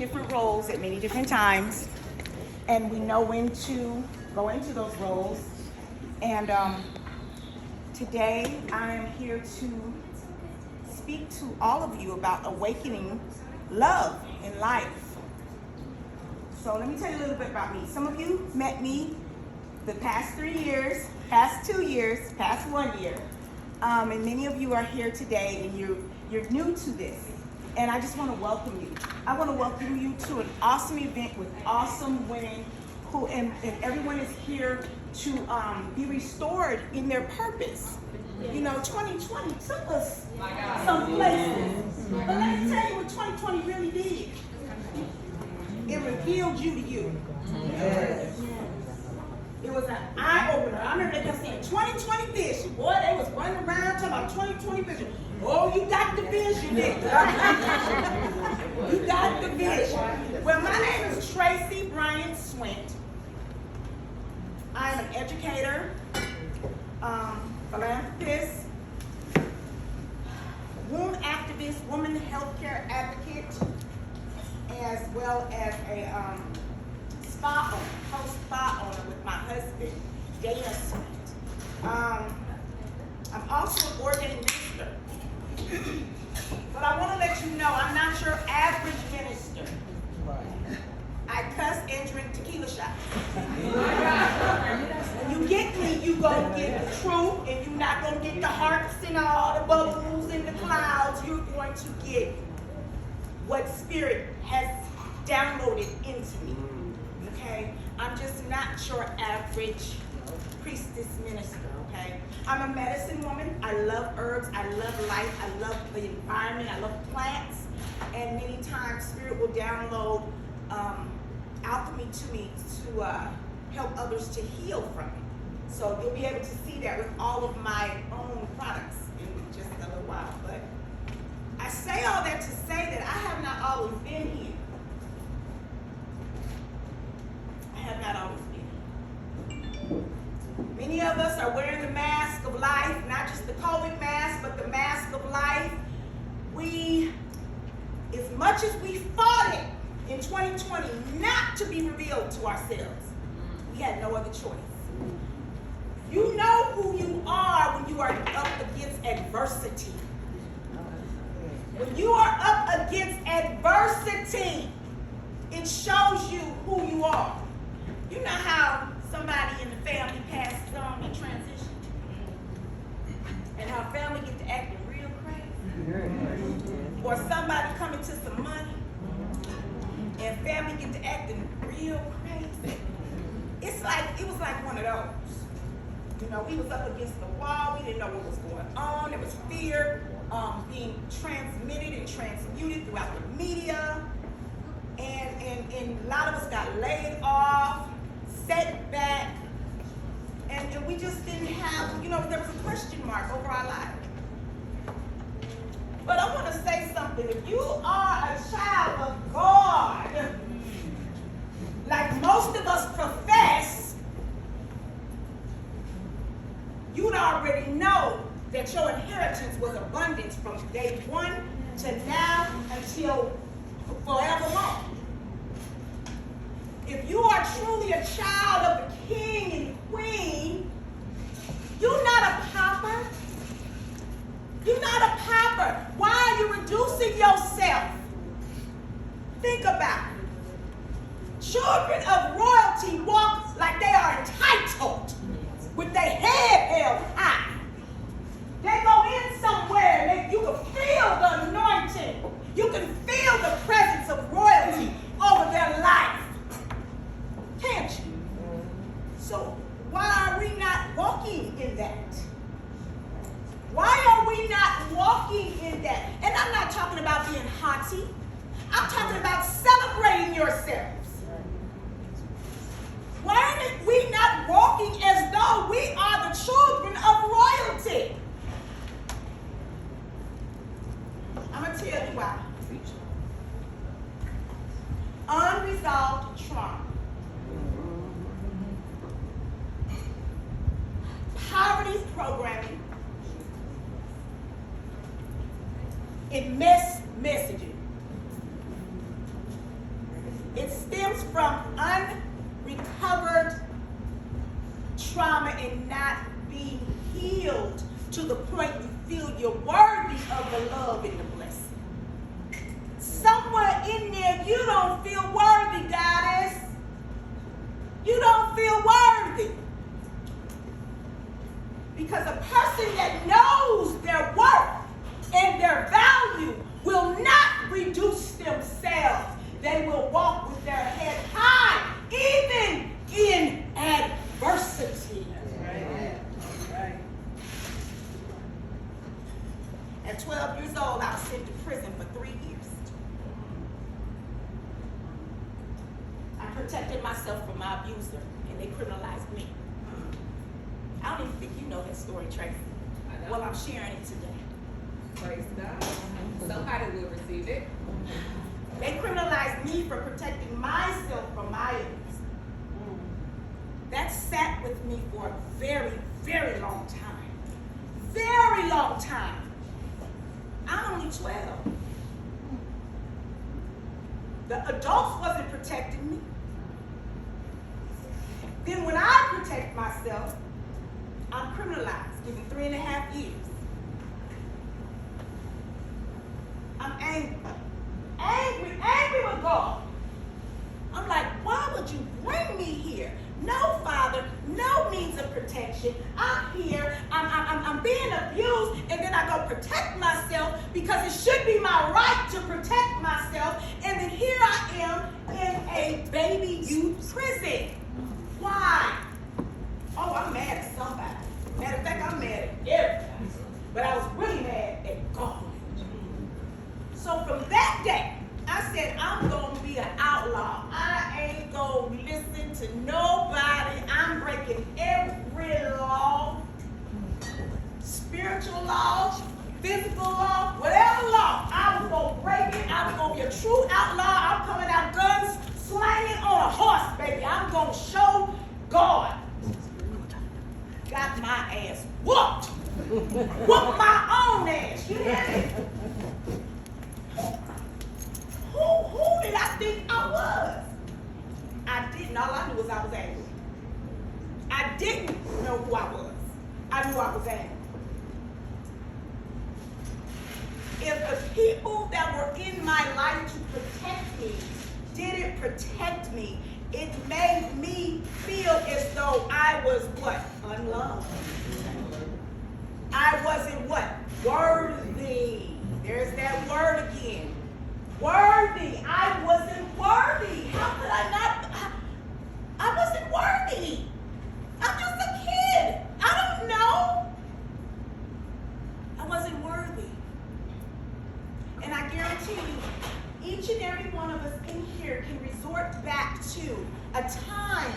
different roles at many different times, and we know when to go into those roles. And today I am here to speak to all of you about awakening love in life. So let me tell you a little bit about me. Some of you met me the past 3 years, past 2 years, past 1 year. And many of you are here today and you're new to this. And I just want to welcome you. I want to welcome you to an awesome event with awesome women and everyone is here to be restored in their purpose. You know, 2020 took us some places. But let me tell you what 2020 really did. It revealed you to you. Yes. It was an eye-opener. I remember they kept saying 2020 vision. Boy, they was running around talking about 2020 vision. Oh, you got the vision, didn't you? You got the vision. Well, my name is Tracy Bryant Swint. I am an educator, philanthropist, wound activist, woman healthcare advocate, as well as a spa owner with my husband, Dana Swint. I'm also an ordained minister. But I want to let you know I'm not your average minister. I cuss and drink tequila shots. When you get me, you gonna get the truth, and you're not gonna get the hearts and all the bubbles and the clouds. You're going to get what Spirit has downloaded into me. Okay? I'm just not your average priestess minister. Okay? I'm a medicine woman. I love herbs. I love life. I love the environment. I love plants. And many times Spirit will download alchemy to me to help others to heal from it. So you'll be able to see that with all of my own products in just a little while. But I say all that to say that I have not always been here. I have not always been here. Many of us are wearing the mask of life, not just the COVID mask, but the mask of life. As much as we fought it in 2020 not to be revealed to ourselves, we had no other choice. You know who you are when you are up against adversity. When you are up against adversity, it shows you who you are. You know how somebody in the family passes on in transition, and how family get to acting real crazy, or somebody coming to some money, and family get to acting real crazy. It was like one of those. You know, we was up against the wall. We didn't know what was going on. There was fear being transmitted and transmuted throughout the media, and a lot of us got laid off, set back, and we just didn't have, there was a question mark over our lives. But I want to say something. If you are a child of God, like most of us profess, you'd already know that your inheritance was abundance from day one to now until forevermore. If you are truly a child of the King and Queen, you're not a pauper. You're not a pauper. Why are you reducing yourself? Think about it. Children of royalty walk like they are entitled, with their head held high. They go in somewhere and you can feel the anointing. You can feel the presence of royalty over their life. Can't you? So why are we not walking in that? Why are we not walking in that? And I'm not talking about being haughty. I'm talking about celebrating yourselves. Why are we not walking as though we are the children of royalty? I'm going to tell you why. Unresolved trauma. Poverty programming. And messaging. stems from unrecovered trauma and not being healed to the point you feel you're worthy of the love and the blessing. Somewhere in there, you don't feel worthy, goddess. You don't feel worthy. Because a person that knows their worth and their value will not reduce themselves. They will walk with their head high, even in adversity. Right. Right. At 12 years old, I was sent to prison for 3 years. I protected myself from my abuser, and they criminalized me. I don't even think you know that story, Tracy. Well, I'm sharing it today. Praise God. Somebody will receive it. They criminalized me for protecting myself from my abuser. That sat with me for a very, very long time. Very long time. I'm only 12. The adults wasn't protecting me. Then when I protect myself, I'm criminalized, given 3.5 years. I'm angry. Angry with God. I'm like, why would you bring me here? No, Father, no means of protection. I'm here, I'm being abused, and then I go protect myself because it should be my right to protect myself. And then here I am in a baby youth prison. Why? Oh, I'm mad at somebody. Matter of fact, I'm mad at everybody. But I was really mad at God. So from that day, I said, I'm going to be an outlaw. I ain't going to listen to nobody. I'm breaking every law, spiritual law, physical law, whatever law. I was going to break it. I was going to be a true outlaw. I'm coming out guns slanging on a horse, baby. I'm going to show God. Got my ass whooped. Whooped my own ass. You hear me? Who did I think I was? I didn't. All I knew was I was angry. I didn't know who I was. I knew I was angry. If the people that were in my life to protect me didn't protect me, it made me feel as though I was what? Unloved. I wasn't what? Worthy. There's that word again. Worthy. I wasn't worthy. How could I not? I wasn't worthy. I'm just a kid. I don't know. I wasn't worthy. And I guarantee you, each and every one of us in here can resort back to a time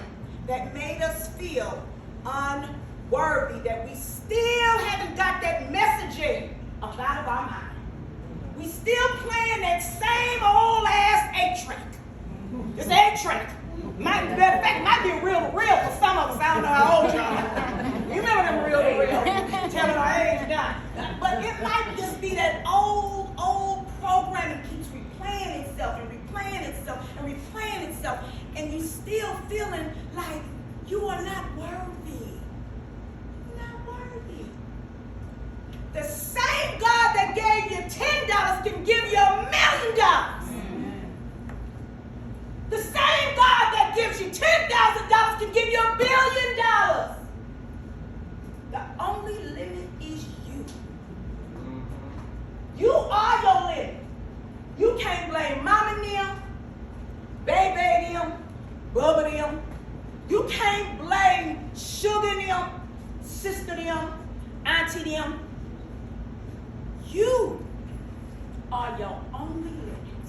that made us feel unworthy, that we still haven't got that messaging up out of our mind. We still playing that same old ass 8-track. This 8-track. Matter of fact, might be real to real for some of us. I don't know how old y'all are. You remember them real to real? Telling our age now. But it might just be that old program that keeps replaying itself and replaying itself and replaying itself. And you still feeling like you are not worthy. You're not worthy. The same God that gave you $10 can give you $1 million. The same God that gives you $10,000 can give you $1 billion. The only limit is you. You are your limit. You can't blame mama and them, baby them, bubba them. You can't blame sugar them, sister them, auntie them. You are your only limit.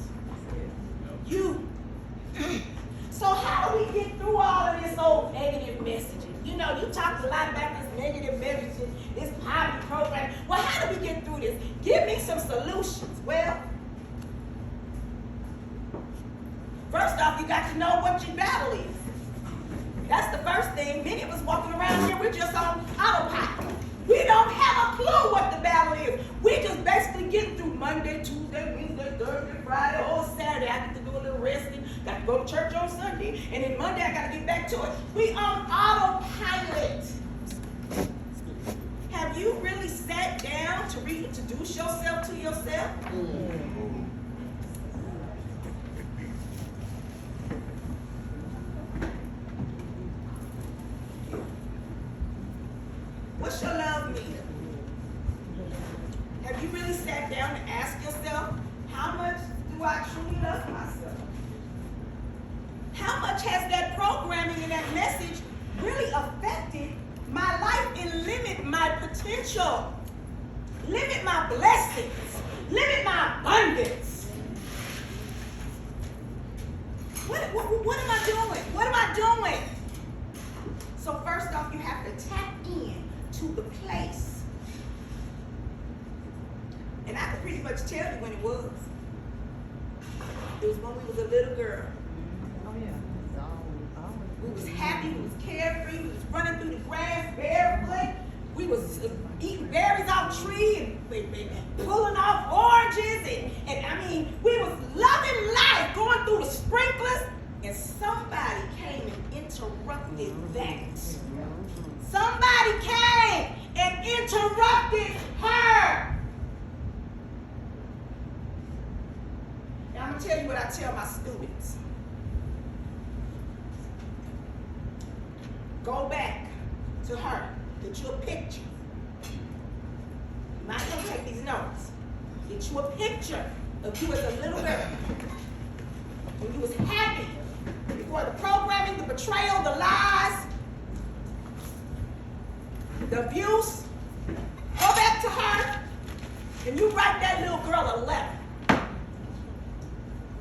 You. So how do we get through all of this old negative messaging? You know, you talked a lot about this negative messaging, this poverty program. Well, how do we get through this? Give me some solutions. Well, first off, you got to know what your battle is. That's the first thing. Many of us walking around here, we're just on autopilot. We don't have a clue what the battle is. We just basically get through Monday, Tuesday, Wednesday, Thursday, Friday, or Saturday. I get to do a little resting. Got to to go to church on Sunday, and then Monday I got to get back to it. We on autopilot. Have you really sat down to reintroduce yourself to yourself? What's your love meter? Have you really sat down and asked yourself, how much do I truly love myself? How much has that programming and that message really affected my life and limit my potential, limit my blessings, limit my abundance? What am I doing? What am I doing? So first off, you have to tap in to the place. And I can pretty much tell you when it was. It was when we was a little girl. We was happy, we was carefree, we was running through the grass barefoot. We was eating berries off tree and pulling off oranges. And I mean, we was loving life, going through the sprinklers. And somebody came and interrupted that. Somebody came and interrupted her. Now I'm going to tell you what I tell my students. Go back to her. Get you a picture. You might want to take these notes. Get you a picture of you as a little girl. When you was happy. Before the programming, the betrayal, the lies, the abuse. Go back to her and you write that little girl a letter.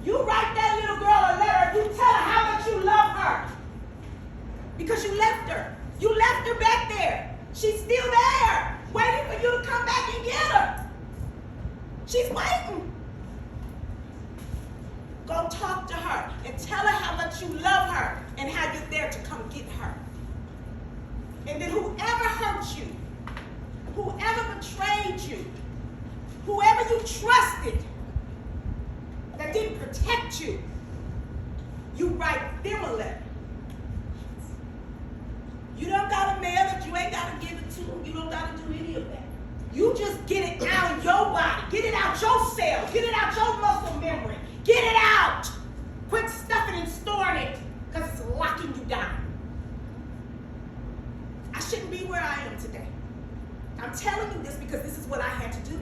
You write that little girl a letter. You tell her how much you love her. Because you left her. You left her back there. She's still there, waiting for you to come back and get her. She's waiting. Go talk to her and tell her how much you love her and how you're there to come get her. And then whoever hurt you, whoever betrayed you, whoever you trusted that didn't protect you, you write them a letter. You don't got to mail it. You ain't got to give it to them. You don't got to do any of that. You just get it out of your body. Get it out your cell. Get it out your muscle memory. Get it out. Quit stuffing and storing it because it's locking you down. I shouldn't be where I am today. I'm telling you this because this is what I had to do.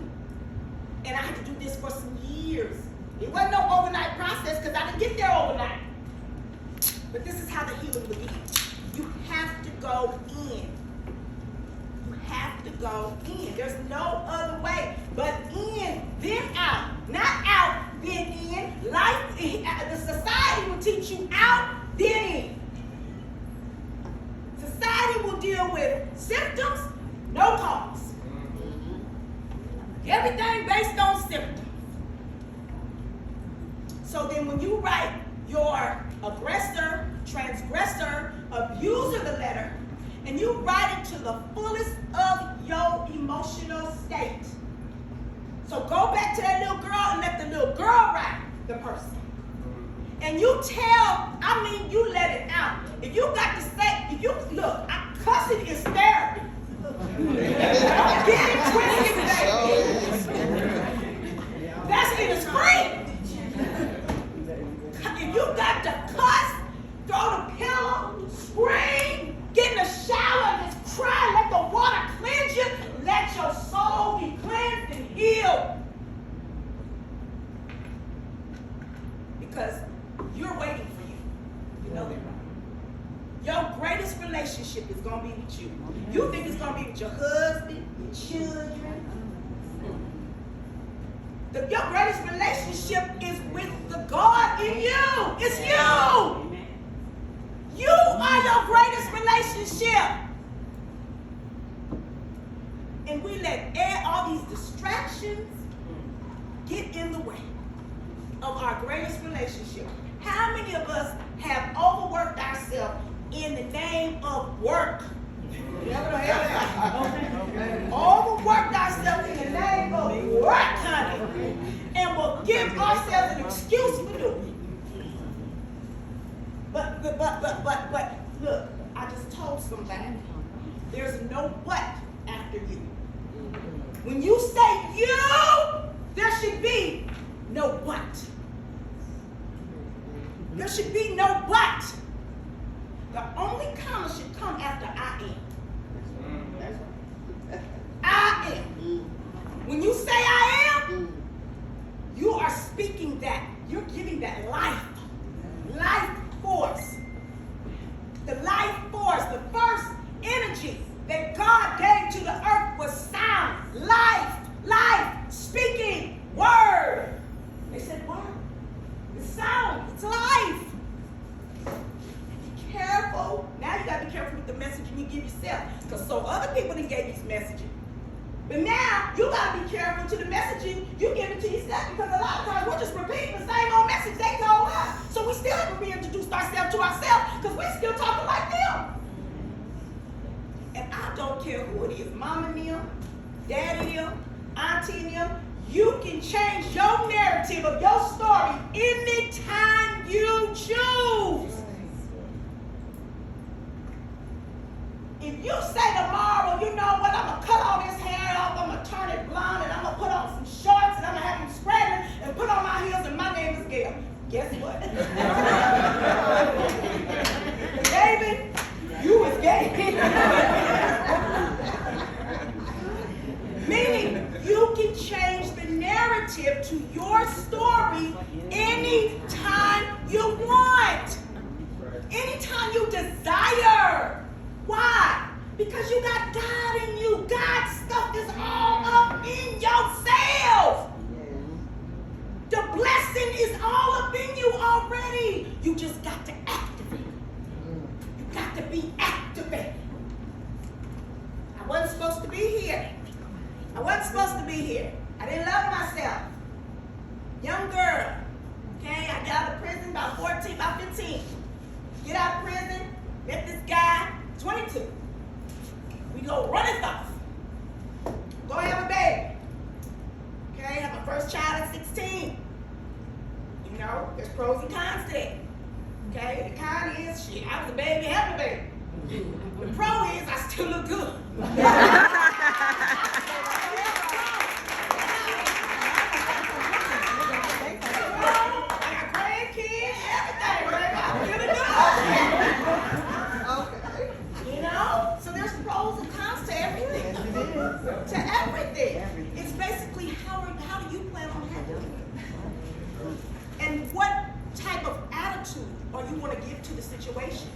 And I had to do this for some years. It wasn't no overnight process because I didn't get there overnight. But this is how the healing begins. You have to go in. You have to go in. There's no other way but in, then out. Not out, then in. Life, the society will teach you out, then in. Society will deal with symptoms, no cause. Everything based on symptoms. So then when you write your aggressor, transgressor, abuser the letter, and you write it to the fullest of your emotional state. So go back to that little girl and let the little girl write the person. And you you let it out. If you got to say, cussing is therapy. Get it twisted, baby. That's it is free. If you got to cuss, throw the pillow, scream, get in the shower and just cry, let the water cleanse you, let your soul be cleansed and healed. Because you're waiting for you. You know that, right? Your greatest relationship is going to be with you. You think it's going to be with your husband, your children. Your greatest relationship is with the God in you. It's you. You are your greatest relationship. And we let all these distractions get in the way of our greatest relationship. How many of us have overworked ourselves in the name of work? Overworked ourselves in the name of work, honey. And we'll give ourselves an excuse for doing it. after you. When you say you, there should be no what. There should be no what. The only comma should come after I am. I am. When you say I am, you are speaking that. You're giving that life. Life force. The life force, the first energy that God gave to the earth was sound. Life. Life. Speaking. Word. They said word. It's sound. It's life. Be careful. Now you got to be careful with the messaging you give yourself. Because so other people done gave you this messaging. But now you got to be careful to the messaging you give it to yourself. Because a lot of times we're just repeating the same old message they told us. So we still have to reintroduce ourselves to ourselves because we're still talking like them. And I don't care who it is, mama and them, daddy and them, auntie and them. You can change your narrative of your story anytime you choose. If you say tomorrow, you know what, I'm going to cut all this hair off, I'm going to turn it blonde, and I'm going to put on some shorts, and I'm going to have them spreading, and put on my heels, and my name is Gail. Guess what? Baby, you is gay. Meaning, you can change the narrative to your story anytime you want. Anytime you desire. Why? Because you got God in you. God's stuff is all up in yourself. The blessing is all up in you already. You just got to activate. You got to be activated. I wasn't supposed to be here. I wasn't supposed to be here. I didn't love myself. Young girl. Okay, I got out of prison about 14, about 15. Get out of prison, met this guy, 22. We go running off. Go have a baby. Okay, have my first child at 16. You know, there's pros and cons to that. Okay, the con is, shit, I was a baby, having a baby. The pro is, I still look good. To everything. It's basically how do you plan on handling it? And what type of attitude are you going to give to the situation?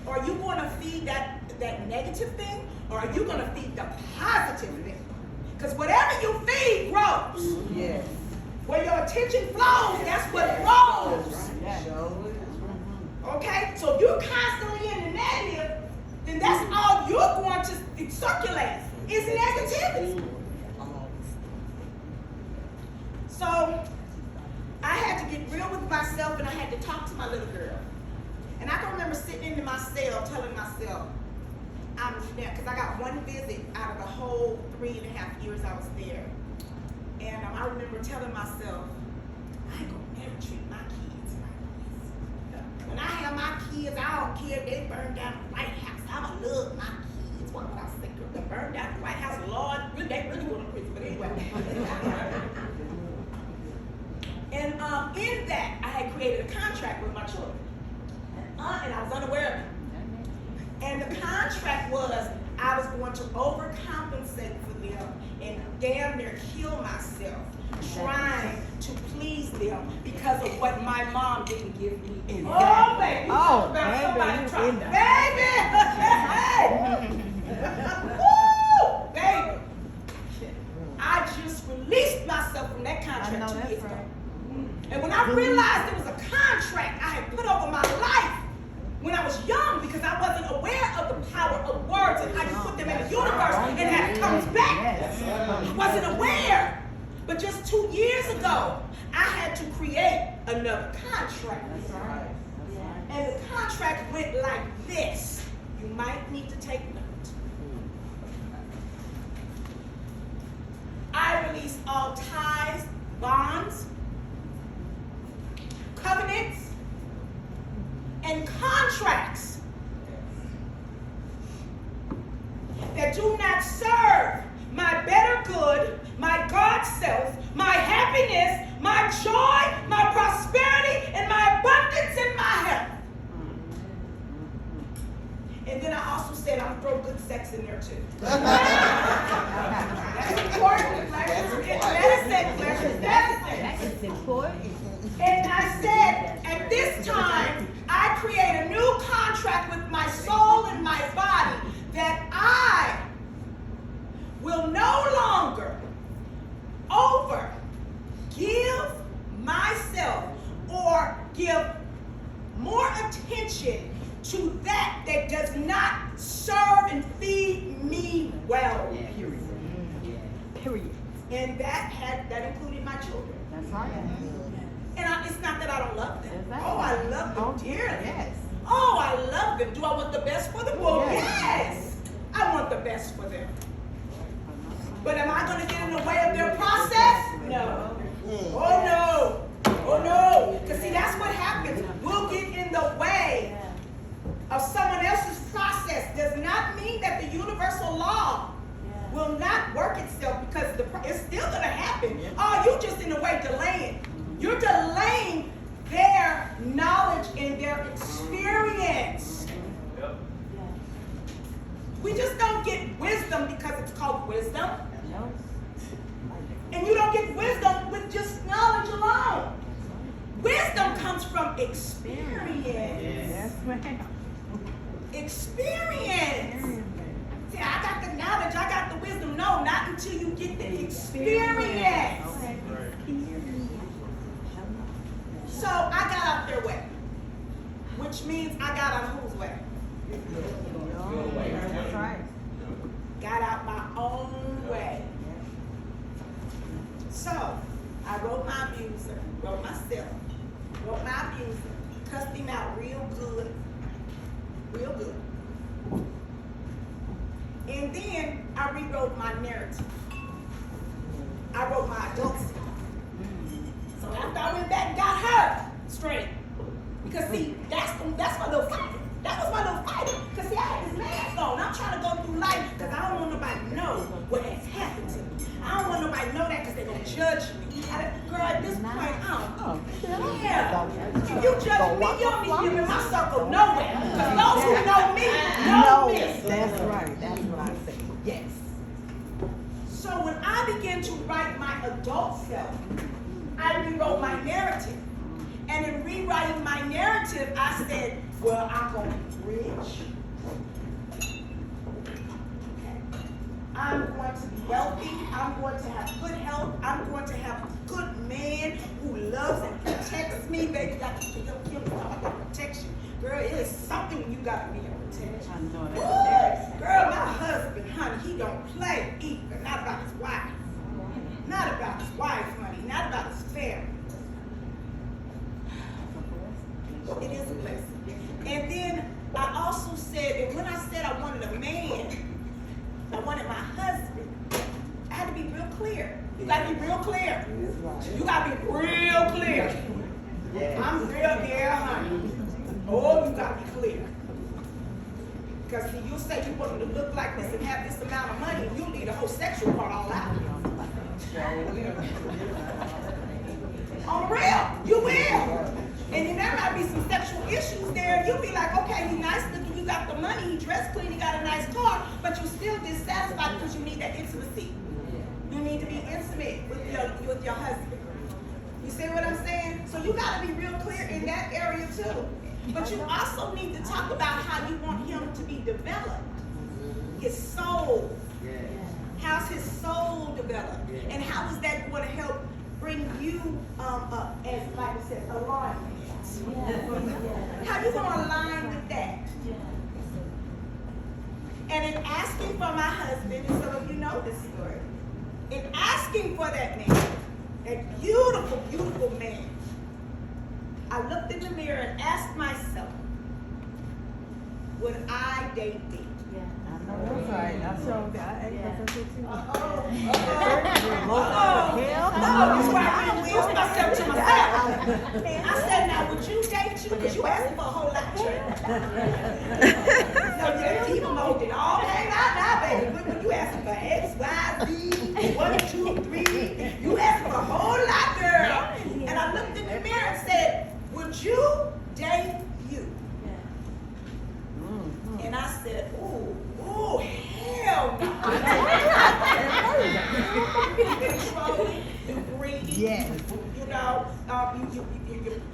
Are you going to feed that negative thing, or are you going to feed the positive thing? Because whatever you feed grows. Yes. Where your attention flows, that's what grows. Okay? So if you're constantly in the negative, then that's all you're going to circulate. Is negativity. So I had to get real with myself, and I had to talk to my little girl. And I can remember sitting in my cell telling myself, I'm there, because I got one visit out of the whole 3.5 years I was there. And I remember telling myself, I ain't gonna never treat my kids like this. When I have my kids, I don't care if they burn down the White House. I'ma love my kids. What would I say? The burn down the White House, Lord, they really want to preach, but anyway. And in that, I had created a contract with my children. And I was unaware of it. And the contract was I was going to overcompensate for them and damn near kill myself trying to please them because of what my mom didn't give me. Exactly. Oh, baby. Oh, baby. Woo! Baby. I just released myself from that contract 2 years ago. And when I realized there was a contract I had put over my life when I was young, because I wasn't aware of the power of words and how you put them in the universe and how it comes back. I wasn't aware. But just 2 years ago, I had to create another contract. And the contract went like this. You might need to take note. I release all ties, bonds, covenants, and contracts that do not serve good, my God self, my happiness, my joy, my prosperity, and my abundance and my health. And then I also said I'm gonna throw good sex in there too. That's important. Medicine. That is important. And I said, at this time, I create a new contract with my soul and my body that I will no longer give myself or give more attention to that does not serve and feed me well. Period. And that included my children. That's right. And it's not that I don't love them. Exactly. Oh, I love them dearly. Yes. Oh, I love them. Do I want the best for them? Well, Yes. yes. I want the best for them. But am I going to get in the way of their process? No. Oh, no. Oh, no. Because see, that's what happens. We'll get in the way of someone else's process. Does not mean that the universal law will not work itself, because it's still going to happen. Oh, you're just in the way delaying. You're delaying their knowledge and their experience. Yep. We just don't get wisdom because it's called wisdom. And you don't get wisdom with just knowledge alone. Wisdom comes from experience. Yes, ma'am. Experience. See, I got the knowledge, I got the wisdom. No, not until you get the experience. So I got out their way, which means I got out whose way? That's right. Got out my own way. So I wrote my abuser, wrote myself, wrote my abuser, cussed him out real good. Real good. And then I rewrote my narrative. I wrote my adult self. So after I went back and got her straight, because see, that's my little fighter. That was my little fighter. Because see, I had this mask on. I'm trying to go through life because I don't want nobody to know what has happened to me. I don't want nobody to know that because they're going to judge me. Girl, at this point, I don't care. If you judge me, you don't need to be in my circle nowhere. Because those who know me, know me. That's right. That's what I say. Yes. So when I began to write my adult self, I rewrote my narrative. And in rewriting my narrative, I said, well, I'm going to be rich. Okay. I'm going to be wealthy. I'm going to have good health. I'm going to have a good man who loves and protects me. Baby, got to feel Kim talking about protection. Girl, it is something when you got to be in protection. I know that. Girl, my husband, honey, he don't play either. Not about his wife. Not about his wife, honey. Not about his family. It is a blessing. And then I also said, and when I said I wanted a man, I wanted my husband, I had to be real clear. You got to be real clear. You got to be real clear. I'm real there, honey. Oh, you got to be clear. Because see, you'll say you want him to look like this and have this amount of money, and you'll leave the whole sexual part all out. On the real, you will. And then there might be some sexual issues there. You'll be like, okay, he's nice looking, you got the money, he dressed clean, he got a nice car, but you're still dissatisfied because you need that intimacy. You need to be intimate with your husband. You see what I'm saying? So you got to be real clear in that area too. But you also need to talk about how you want him to be developed. His soul. How's his soul developed? And how is that going to help bring you up, as the Bible says, alignment? How you going to align with that? And in asking for my husband, and some of you know this story, in asking for that man, that beautiful, beautiful man, I looked in the mirror and asked myself, would I date thee? That's right. I showed that. I ate too. That's why I introduced myself to myself. I said, now, would you date you? Because you asked for a whole lot, Trent. So you diva mode it all. Hey, now, baby. When you asking for X, Y, Z, what 1, 2, 3. You asked for a whole lot, girl. And I looked in the mirror and said, would you date you? And I said, ooh, hell no. Controlling, you greedy, Yes. you know, you're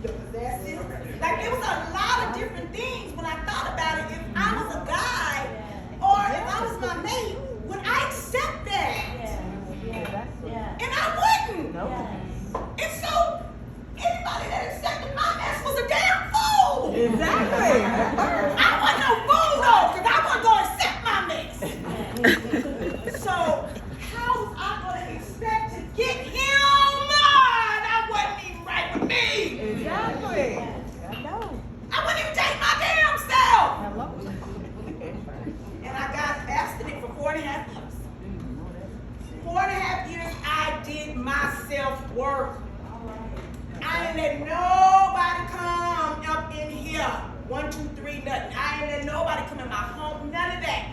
possessive. Like, there was a lot of different things when I thought about it. If I was a guy or if I was my mate, would I accept that? And I wouldn't. And so, anybody that accepted my mess was a damn fool. Exactly. I wasn't no fool though, because I wasn't going to accept my mess. So, how was I going to expect to get him? That wasn't even right with me. Exactly. I know. I wouldn't even take my damn self. Hello. And I got abstinent for 4.5 years. 4.5 years, I did my self-work. I ain't let nobody come up in here. 1, 2, 3, nothing. I ain't let nobody come in my home, none of that.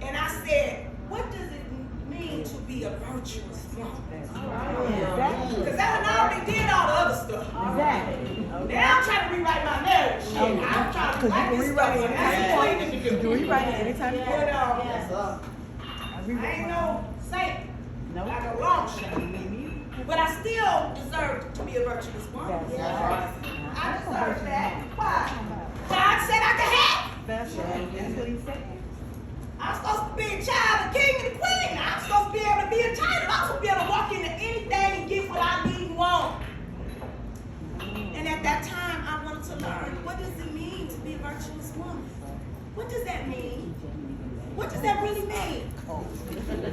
And I said, what does it mean to be a virtuous woman? Exactly. Because I already did all the other stuff. Exactly. Now I'm trying to rewrite my marriage. Shit. I'm trying to write this stuff. Rewrite it That's all you need to anytime. You do. can rewrite it anytime you But, want. I ain't no saint. No. Like a long shot. But I still deserve to be a virtuous woman. Yes. I deserve that. Why? God said I could have. That's what he said. I'm supposed to be a child of the king and the queen. I'm supposed to be able to be entitled. I'm supposed to be able to walk into anything and get what I need and want. And at that time, I wanted to learn, what does it mean to be a virtuous woman? What does that mean? What does that really mean?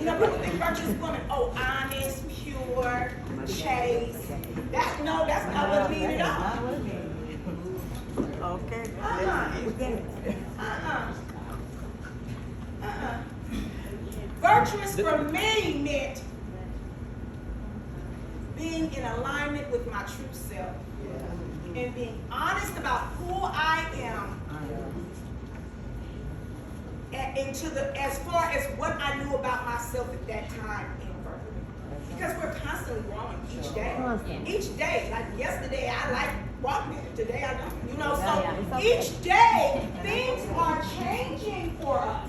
You know, people think virtuous woman, honest, pure, chaste. That's not what it means at all. Okay. Virtuous for me meant being in alignment with my true self and being honest about who I am and as far as what I knew about myself at that time in birth. Because we're constantly growing each day. Each day, like yesterday, I like walking it. Today, I don't. You know, so each day, things are changing for us.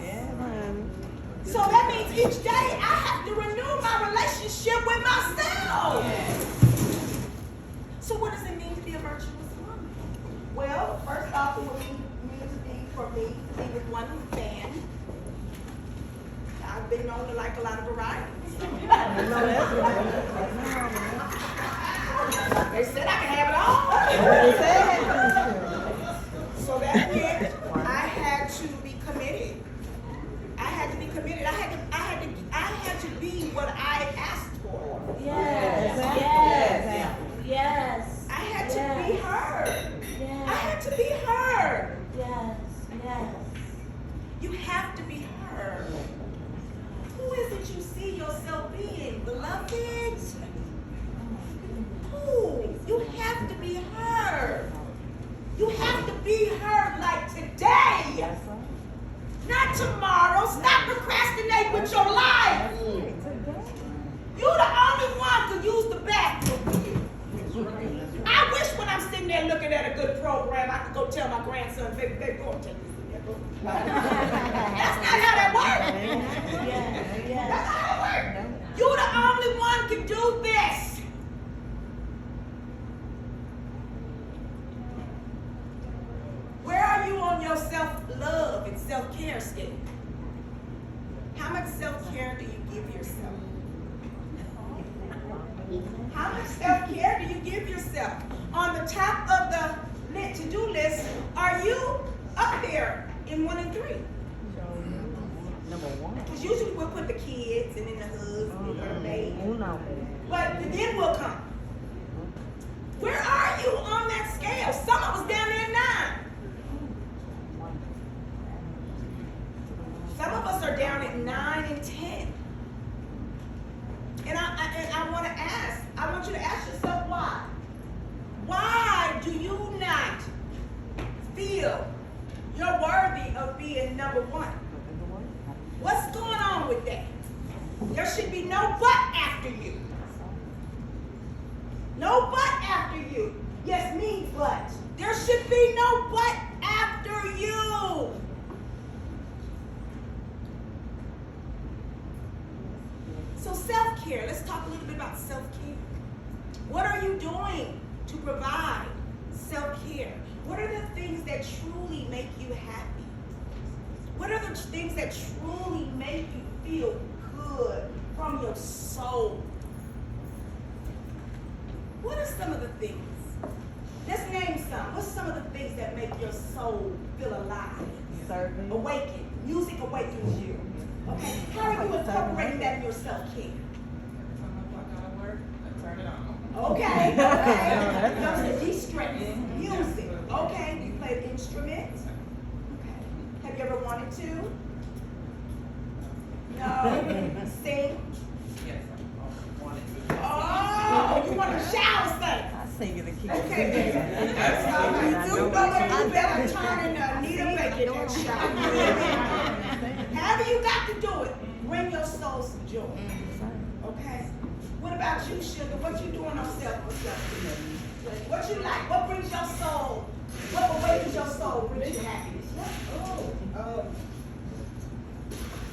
So that means each day, I have to renew my relationship with myself. So what does it mean to be a virtuous woman? Well, first off, it would mean to be, for me, to be with one fan. I've been known to like a lot of variety. They said I can have it all. So that meant I had to be committed. I had to be committed. I had to be what I asked for. Yes. I had to be her. I had to be her. Yes. You have to be her. Who is it you see yourself being, beloved? Who? You have to be her. You have to be her like today. Not tomorrow. Stop procrastinating with your life. You're the only one who use the bathroom. I wish when I'm sitting there looking at a good program, I could go tell my grandson, baby, go and take this in there. That's not how that works. That's not how it works. You're the only one can do this. Where are you on your self-love and self-care scale? How much self-care do you give yourself? How much self-care do you give yourself? On the top of the to-do list, are you up there in 1 and 3? Number one. Because usually we'll put the kids and then the husband and the baby. But then we'll come. Where are you on that scale? Some of us down there at 9. Some of us are down at 9 and 10. And I want to ask, I want you to ask yourself why. Why do you not feel you're worthy of being number 1? What's going on with that? There should be no but after you. No but after you. Yes, means but. There should be no but after you. So self-care. Let's talk a little bit about self-care. What are you doing to provide self-care? What are the things that truly make you happy? What are the things that truly make you feel good from your soul? What are some of the things? Let's name some. What's some of the things that make your soul feel alive? Serving. Awaken. Music awakens you. Okay. How are you incorporating that in your self-care? Time I clock out of work, I turn it on. Okay. Okay. Those are de-stress. Music. Okay. You play an instrument. Okay. Have you ever wanted to? No. Sing. Yes, I wanted to. Oh, you want to shout or sing? I sing in the key. Okay, baby. You do know that you better turn and need a bacon and shout. However you got to do it, bring your soul some joy. Okay? What about you, sugar? What you doing on self-care? What you like? What brings your soul? What awakens your soul? Brings you happiness?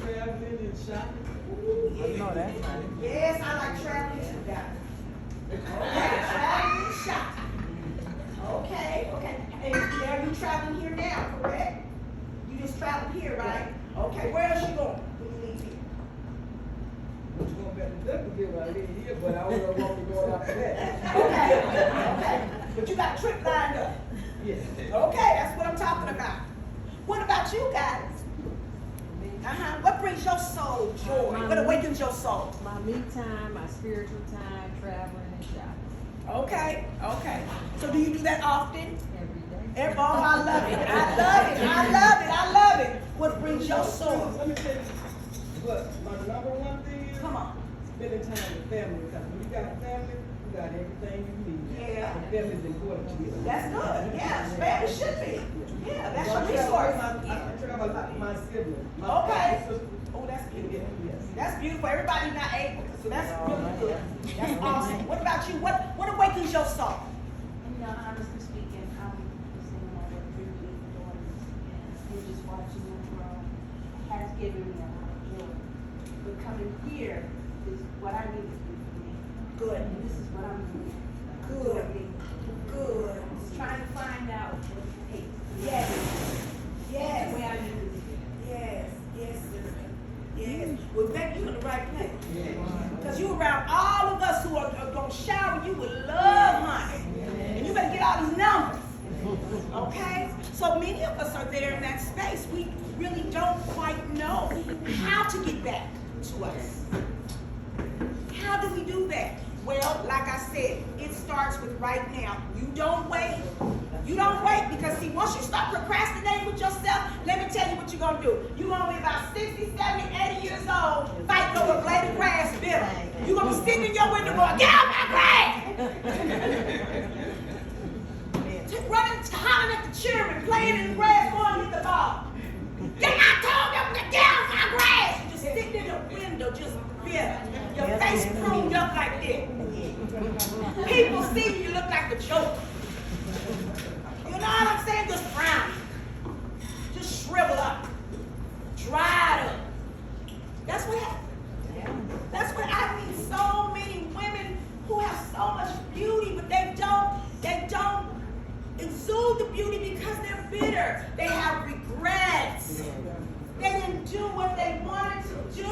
Traveling and shopping. Ooh, I know that's right. yes, I like traveling too, guys. Okay, traveling and shopping. Okay, okay. And are you traveling here now, correct? You just traveled here, right? Okay, where else you going when you leave here? Which one better than get while I live here, but I don't know what we're going after that. Okay. But you got a trip lined up. Yes. Okay, that's what I'm talking about. What about you guys? What brings your soul joy? What awakens your soul? My me time, my spiritual time, traveling and shopping. Okay, okay. So do you do that often? Every day. Oh, I love it. I love it. I love it. I love it. What brings your soul? Let me tell you what my number one thing is. Come on. Spending time with family. Because when you got a family, you got everything you need. Yeah. And family is important to you. That's good. Yeah, family should be. Yeah, that's your I resource. travel a lot with my siblings. Okay. Sister. Oh, that's beautiful. Yes. That's beautiful. Everybody's not able, so that's really good. That's awesome. What about you? What awakens your soul? You know, honestly speaking, I'm seeing my three beautiful daughters, and just watching them grow has given me a lot of joy. But coming here is what I need to do for me. Good. And this is what I'm doing. Good. Good. I'm just trying to find out what it takes. Yes. The Yes. way I need to do. Yes. Yes, sister. Yes. Well, baby, you're in the right place. Because you around all of us who are going to shower you with love, honey. And you better get all these numbers. Okay? So many of us are there in that space. We really don't quite know how to get back to us. How do we do that? Well, like I said, it starts with right now. You don't wait. You don't wait because, see, once you start procrastinating with yourself, let me tell you what you're going to do. You're going to be about 60, 70, 80 years old fighting over a blade of grass bitter. You're going to be sitting in your window going, get out my grass! Running, hollering at the children, playing in the grass, going to get the ball. I told them to get out my grass! You're just sitting in the window, just bitter. Your face pruned up like this. People see you look like a joke. You know what I'm saying? Just brown. Just shrivel up. Dried up. That's what happened. That's what I mean. So many women who have so much beauty, but they don't exude the beauty because they're bitter. They have regrets. They didn't do what they wanted to do.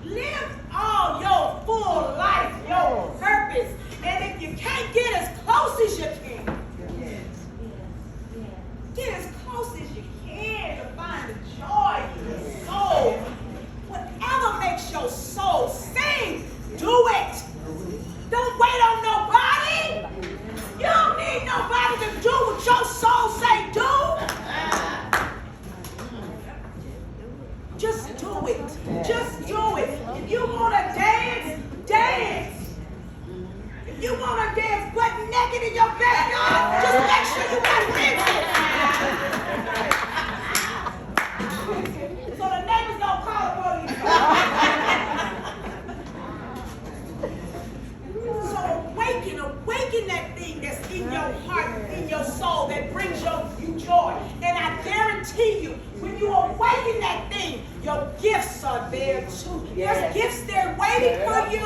Live all your full life, your purpose. And if you can't get as close as you can, get as close as you can to find the joy in your soul. Whatever makes your soul sing, do it. Don't wait on nobody. You don't need nobody to do what your soul say do. Just do it. Just do it. If you want to dance, dance. If you want to dance butt naked in your backyard, just make sure you got rinses. So the neighbors don't call upon you. are there too. Yes. There's gifts there waiting for you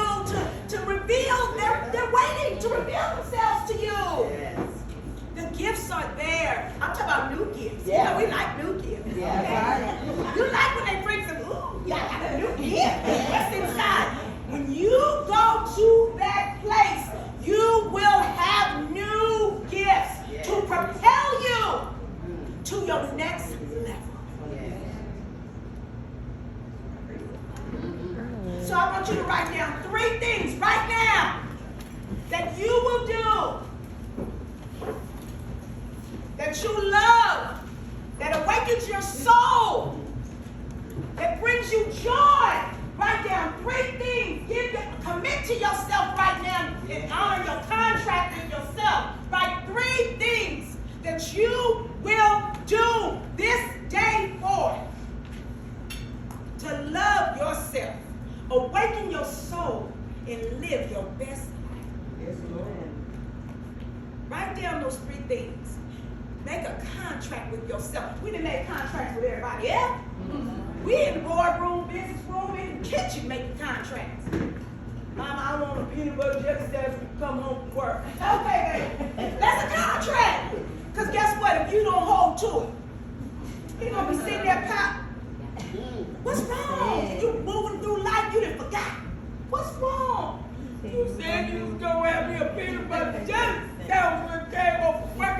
to reveal. They're waiting to reveal themselves to you. Yes. The gifts are there. I'm talking about new gifts. Yeah. You know, we like new gifts. Yeah. Okay? You like when they bring some, ooh, y'all got a new gift. What's inside? When you go to that place, you will have new gifts to propel you to your next level. So I want you to write down 3 things right now that you will do, that you love, that awakens your soul, that brings you joy. Write down 3 things. Commit to yourself right now and honor your contract with yourself. Write 3 things that you will do this day forward to love yourself, awaken your soul, and live your best life. Yes, Lord. Write down those 3 things. Make a contract with yourself. We done made contracts with everybody else. We in the boardroom, business room, in the kitchen making contracts. Mama, I want a peanut butter jelly sandwich when you come home from work. Okay, baby. That's a contract. Because guess what? If you don't hold to it, you're going to be sitting there pouting. What's wrong? You moving through life, you done forgot. What's wrong? You said you was going to have me a peanut butter jelly sandwich when you came home from work.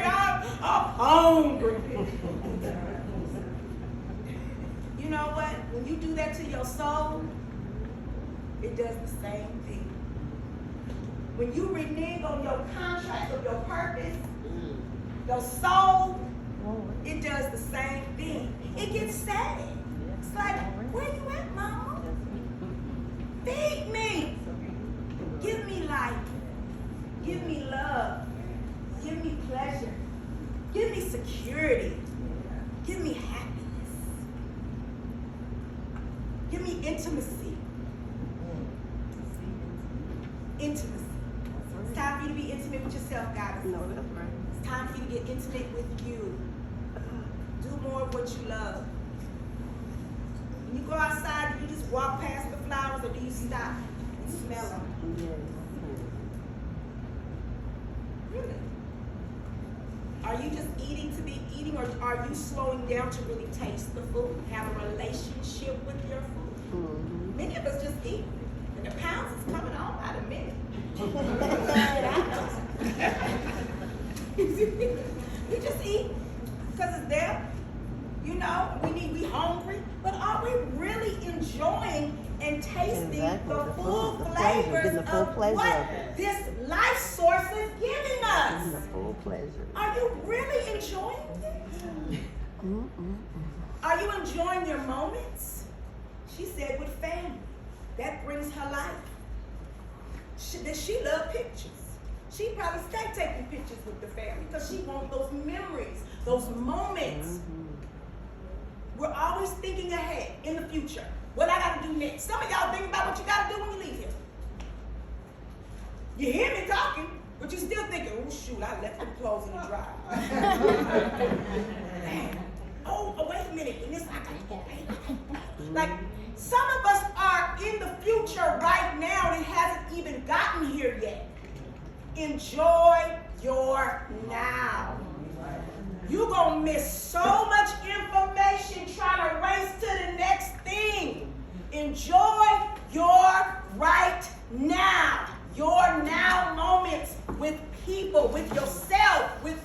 I'm hungry. You know what? When you do that to your soul, it does the same thing. When you renege on your contract of your purpose, your soul, it does the same thing. It gets sad. It's like, where you at, mama? Feed me. Give me life. Give me love. Give me pleasure. Give me security. Give me happiness. Give me intimacy. Intimacy. It's time for you to be intimate with yourself, guys. It's time for you to get intimate with you. Do more of what you love. When you go outside, do you just walk past the flowers, or do you stop and smell them? Really? Are you just eating to be eating, or are you slowing down to really taste the food, have a relationship with your food? Many of us just eat, and the pounds is coming on by the minute. We just eat because it's there. You know, we hungry, but are we really enjoying and tasting the full flavors of what this life source is giving us? The full pleasure. Are you really enjoying it? Are you enjoying your moments? She said with family. That brings her life. She loved pictures. She probably stay taking pictures with the family because she wants those memories, those moments. We're always thinking ahead in the future. What I got to do next. Some of y'all think about what you got to do when you leave here. You hear me talking, but you're still thinking, oh shoot, I left them clothes in the dryer. Oh, wait a minute. And this, I got to go pay. Like, some of us are in the future right now and it hasn't even gotten here yet. Enjoy your now. You're going to miss so much information trying to race to the next thing. Enjoy your right now. Your now moments with people, with yourself, with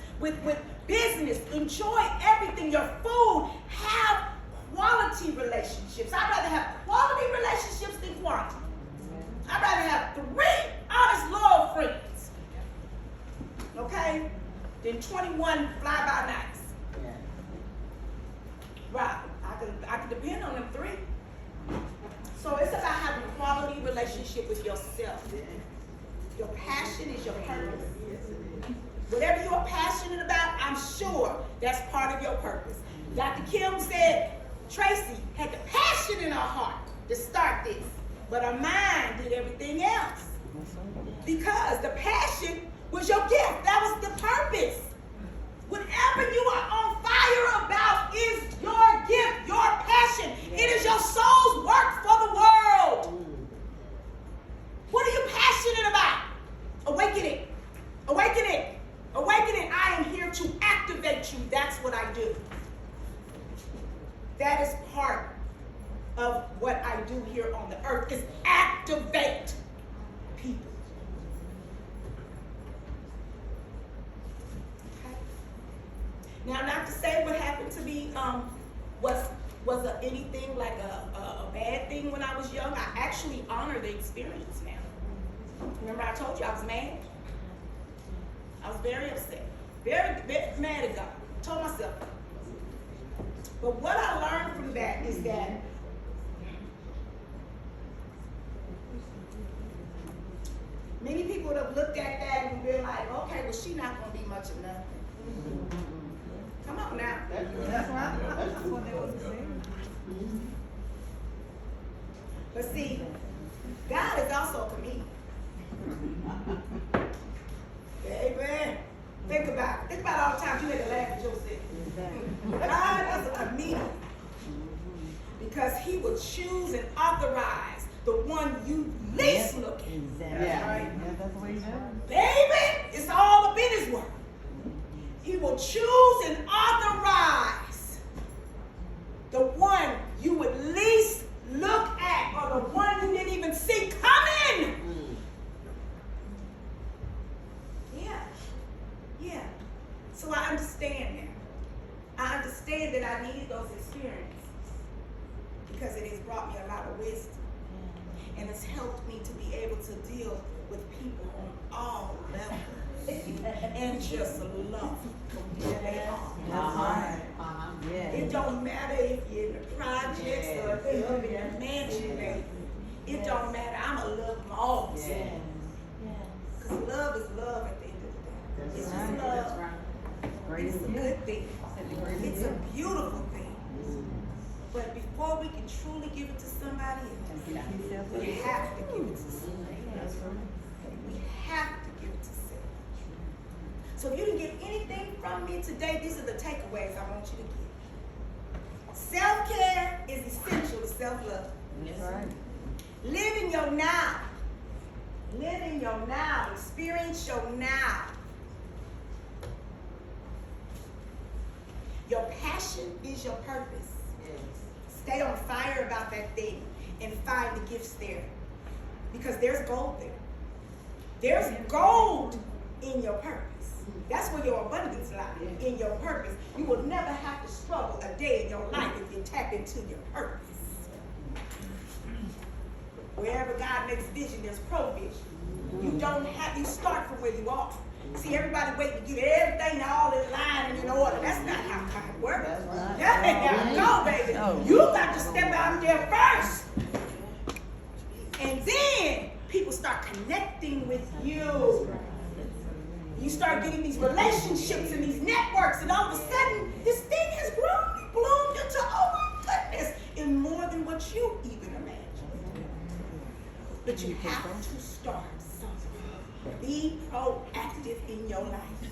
business. Enjoy everything. Your food. Have quality relationships. I'd rather have quality relationships than quantity. I'd rather have 3 honest, loyal friends. Okay? Than 21 fly-by-nights. Right. I can depend on them 3. So it's about having a quality relationship with yourself. Your passion is your purpose. Whatever you are passionate about, I'm sure that's part of your purpose. Dr. Kim said Tracy had the passion in her heart to start this, but her mind did everything else. Because the passion was your gift. That was the purpose. Whatever you are on fire about is your gift, your passion. It is your soul's work do here on the earth is activate people. Okay? Now, not to say what happened to me was anything like a bad thing when I was young. I actually honor the experience now. Remember I told you I was mad? I was very upset. Very, very mad at God. I told myself. But what I learned from that is that many people would have looked at that and been like, okay, well, she's not going to be much of nothing. Come on now. That's right. That's what they was saying. But see, God is also a comedian. Amen. Think about it. Think about all the times you had to laugh at yourself. God is a comedian. Because he will choose and authorize the one you least look at. Exactly. That's right. Yeah, that's what he does. Baby, it's all up in his word. He will choose and authorize the one you would least look at, or the one you didn't even see coming. Yeah. So I understand now. I understand that I needed those experiences because it has brought me a lot of wisdom. And it's helped me to be able to deal with people on all levels and just love them where they are. Yeah. It don't matter if you're in the projects or if you're up in the mansion, baby. It don't matter. I'ma love them all the same. Because love is love at the end of the day. It's just love. It's a good thing. It's a beautiful thing. But before we can truly give it to somebody else, we have to give it to somebody else. We have to give it to self. So if you didn't get anything from me today, these are the takeaways I want you to get. Self-care is essential to self-love. That's right. Live in your now. Live in your now. Experience your now. Your passion is your purpose. Stay on fire about that thing and find the gifts there. Because there's gold there. There's gold in your purpose. That's where your abundance lies, in your purpose. You will never have to struggle a day in your life if you tap into your purpose. Wherever God makes vision, there's provision. You start from where you are. See, everybody waiting to get everything all in line and in order. That's not how God works. That ain't how it go, baby. You got to step out there first. And then people start connecting with you. You start getting these relationships and these networks, and all of a sudden, this thing has grown, bloomed into, oh my goodness, in more than what you even imagined. But you have to start something. Be proactive in your life.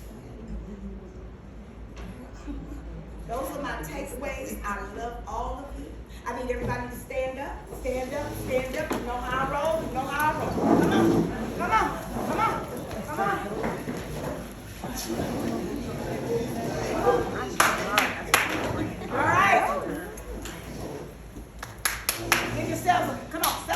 Those are my takeaways. I love all of you. I need everybody to stand up, stand up, stand up. You know how I roll, you know how I roll. Come on, come on, come on, come on. All right. Give yourselves a, come on.